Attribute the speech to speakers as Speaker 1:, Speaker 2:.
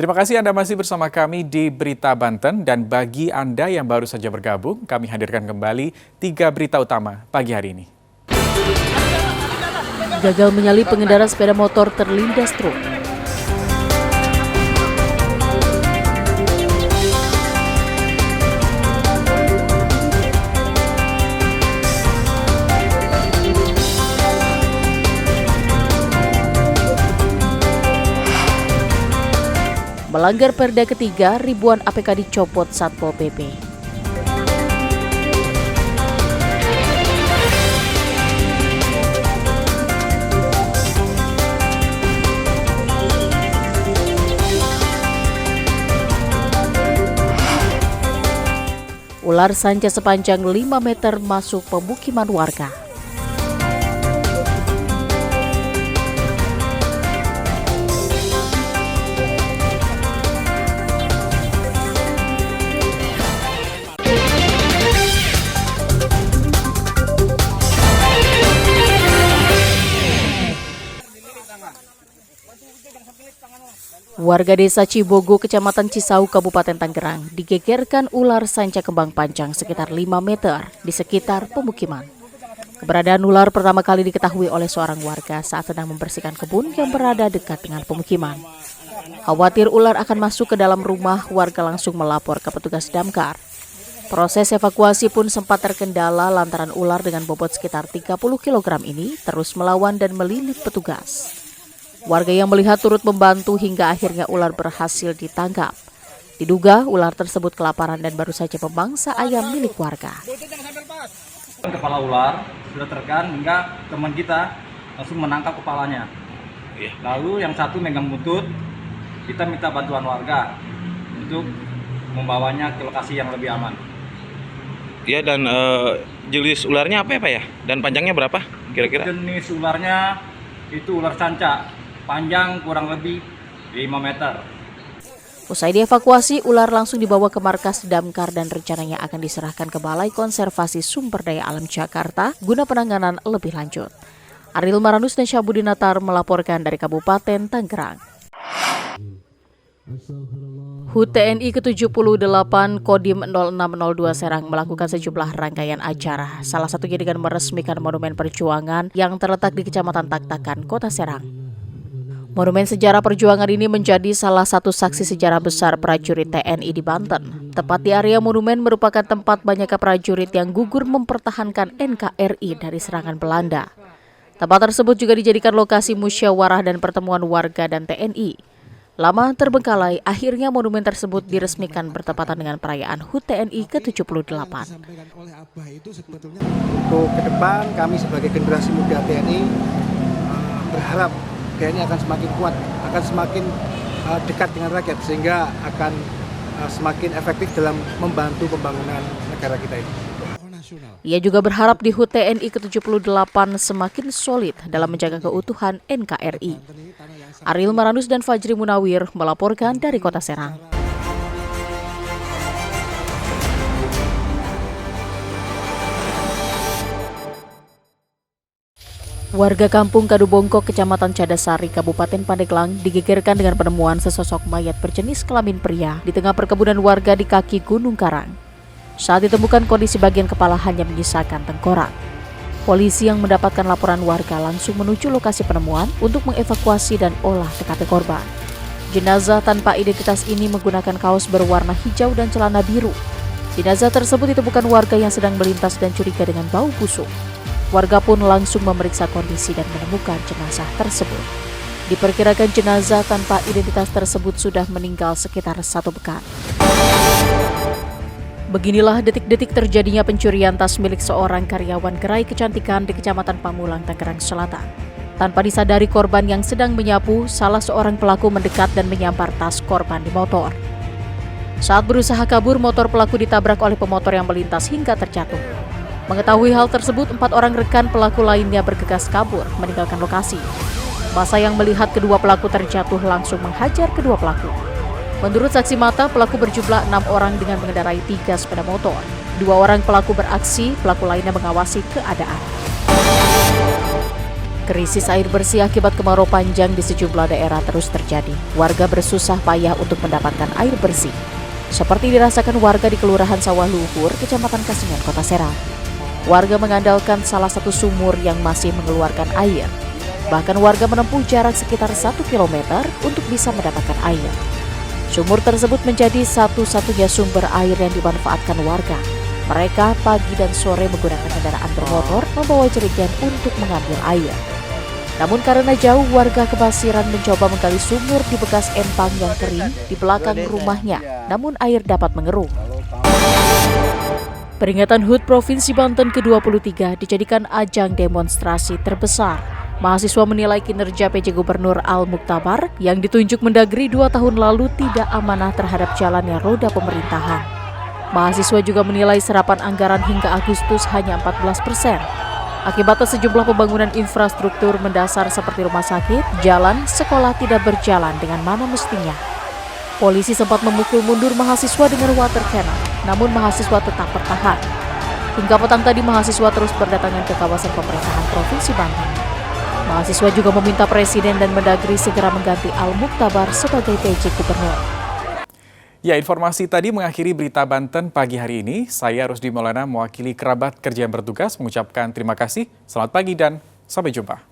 Speaker 1: Terima kasih Anda masih bersama kami di Berita Banten, dan bagi Anda yang baru saja bergabung, kami hadirkan kembali 3 berita utama pagi hari ini.
Speaker 2: Gagal menyalip pengendara sepeda motor terlindas truk. Melanggar Perda ketiga, ribuan APK dicopot Satpol PP. Ular sanca sepanjang 5 meter masuk pemukiman warga. Warga desa Cibogo, Kecamatan Cisau, Kabupaten Tangerang, digegerkan ular sanca kembang panjang sekitar 5 meter di sekitar pemukiman. Keberadaan ular pertama kali diketahui oleh seorang warga saat sedang membersihkan kebun yang berada dekat dengan pemukiman. Khawatir ular akan masuk ke dalam rumah, warga langsung melapor ke petugas damkar. Proses evakuasi pun sempat terkendala lantaran ular dengan bobot sekitar 30 kg ini terus melawan dan melilit petugas. Warga yang melihat turut membantu hingga akhirnya ular berhasil ditangkap. Diduga ular tersebut kelaparan dan baru saja memangsa ayam milik warga.
Speaker 3: Kepala ular sudah terekam hingga teman kita langsung menangkap kepalanya. Lalu yang satu megang buntut, kita minta bantuan warga untuk membawanya ke lokasi yang lebih aman.
Speaker 4: Ya, dan jenis ularnya apa ya Pak ya? Dan panjangnya berapa kira-kira?
Speaker 3: Jenis ularnya itu ular sanca. Panjang kurang lebih 5 meter.
Speaker 2: Usai dievakuasi, ular langsung dibawa ke markas damkar dan rencananya akan diserahkan ke Balai Konservasi Sumber Daya Alam Jakarta guna penanganan lebih lanjut. Ariel Maranus dan Syahbudin Natar melaporkan dari Kabupaten Tangerang. HUT TNI ke-78 Kodim 0602 Serang melakukan sejumlah rangkaian acara, salah satunya dengan meresmikan Monumen Perjuangan yang terletak di Kecamatan Taktakan, Kota Serang. Monumen sejarah perjuangan ini menjadi salah satu saksi sejarah besar prajurit TNI di Banten. Tepat di area monumen merupakan tempat banyaknya prajurit yang gugur mempertahankan NKRI dari serangan Belanda. Tempat tersebut juga dijadikan lokasi musyawarah dan pertemuan warga dan TNI. Lama terbengkalai, akhirnya monumen tersebut diresmikan bertepatan dengan perayaan HUT TNI ke-78.
Speaker 5: Untuk ke depan, kami sebagai generasi muda TNI berharap TNI akan semakin kuat, akan semakin dekat dengan rakyat, sehingga akan semakin efektif dalam membantu pembangunan negara kita ini.
Speaker 2: Ia juga berharap di HUT TNI ke-78 semakin solid dalam menjaga keutuhan NKRI. Ariel Maranus dan Fajri Munawir melaporkan dari Kota Serang. Warga kampung Kadubongkok, Kecamatan Cadasari, Kabupaten Pandeglang digegerkan dengan penemuan sesosok mayat berjenis kelamin pria di tengah perkebunan warga di kaki Gunung Karang. Saat ditemukan, kondisi bagian kepala hanya menyisakan tengkorak. Polisi yang mendapatkan laporan warga langsung menuju lokasi penemuan untuk mengevakuasi dan olah TKP korban. Jenazah tanpa identitas ini menggunakan kaos berwarna hijau dan celana biru. Jenazah tersebut ditemukan warga yang sedang melintas dan curiga dengan bau busuk. Warga pun langsung memeriksa kondisi dan menemukan jenazah tersebut. Diperkirakan jenazah tanpa identitas tersebut sudah meninggal sekitar 1 pekan. Beginilah detik-detik terjadinya pencurian tas milik seorang karyawan gerai kecantikan di Kecamatan Pamulang, Tangerang Selatan. Tanpa disadari korban yang sedang menyapu, salah seorang pelaku mendekat dan menyampar tas korban di motor. Saat berusaha kabur, motor pelaku ditabrak oleh pemotor yang melintas hingga terjatuh. Mengetahui hal tersebut, 4 orang rekan pelaku lainnya bergegas kabur meninggalkan lokasi. Massa yang melihat kedua pelaku terjatuh langsung menghajar kedua pelaku. Menurut saksi mata, pelaku berjumlah 6 orang dengan mengendarai 3 sepeda motor. 2 orang pelaku beraksi, pelaku lainnya mengawasi keadaan. Krisis air bersih akibat kemarau panjang di sejumlah daerah terus terjadi. Warga bersusah payah untuk mendapatkan air bersih. Seperti dirasakan warga di Kelurahan Sawah Luhur, Kecamatan Kasingan, Kota Serang. Warga mengandalkan salah satu sumur yang masih mengeluarkan air. Bahkan warga menempuh jarak sekitar 1 km untuk bisa mendapatkan air. Sumur tersebut menjadi satu-satunya sumber air yang dimanfaatkan warga. Mereka pagi dan sore menggunakan kendaraan bermotor membawa jerigen untuk mengambil air. Namun karena jauh, warga kebasiran mencoba menggali sumur di bekas empang yang kering di belakang rumahnya, namun air dapat mengeruh. Peringatan HUT Provinsi Banten ke-23 dijadikan ajang demonstrasi terbesar. Mahasiswa menilai kinerja PJ Gubernur Al-Mukhtabar yang ditunjuk Mendagri 2 tahun lalu tidak amanah terhadap jalannya roda pemerintahan. Mahasiswa juga menilai serapan anggaran hingga Agustus hanya 14%. Akibatnya sejumlah pembangunan infrastruktur mendasar seperti rumah sakit, jalan, sekolah tidak berjalan dengan mana mestinya. Polisi sempat memukul mundur mahasiswa dengan water cannon, namun mahasiswa tetap bertahan. Hingga petang tadi mahasiswa terus berdatangan ke kawasan pemerintahan Provinsi Banten. Mahasiswa juga meminta Presiden dan Mendagri segera mengganti Al-Mukhtabar sebagai PJ Gubernur.
Speaker 1: Ya, informasi tadi mengakhiri berita Banten pagi hari ini. Saya Rusdi Maulana mewakili kerabat kerja yang bertugas mengucapkan terima kasih. Selamat pagi dan sampai jumpa.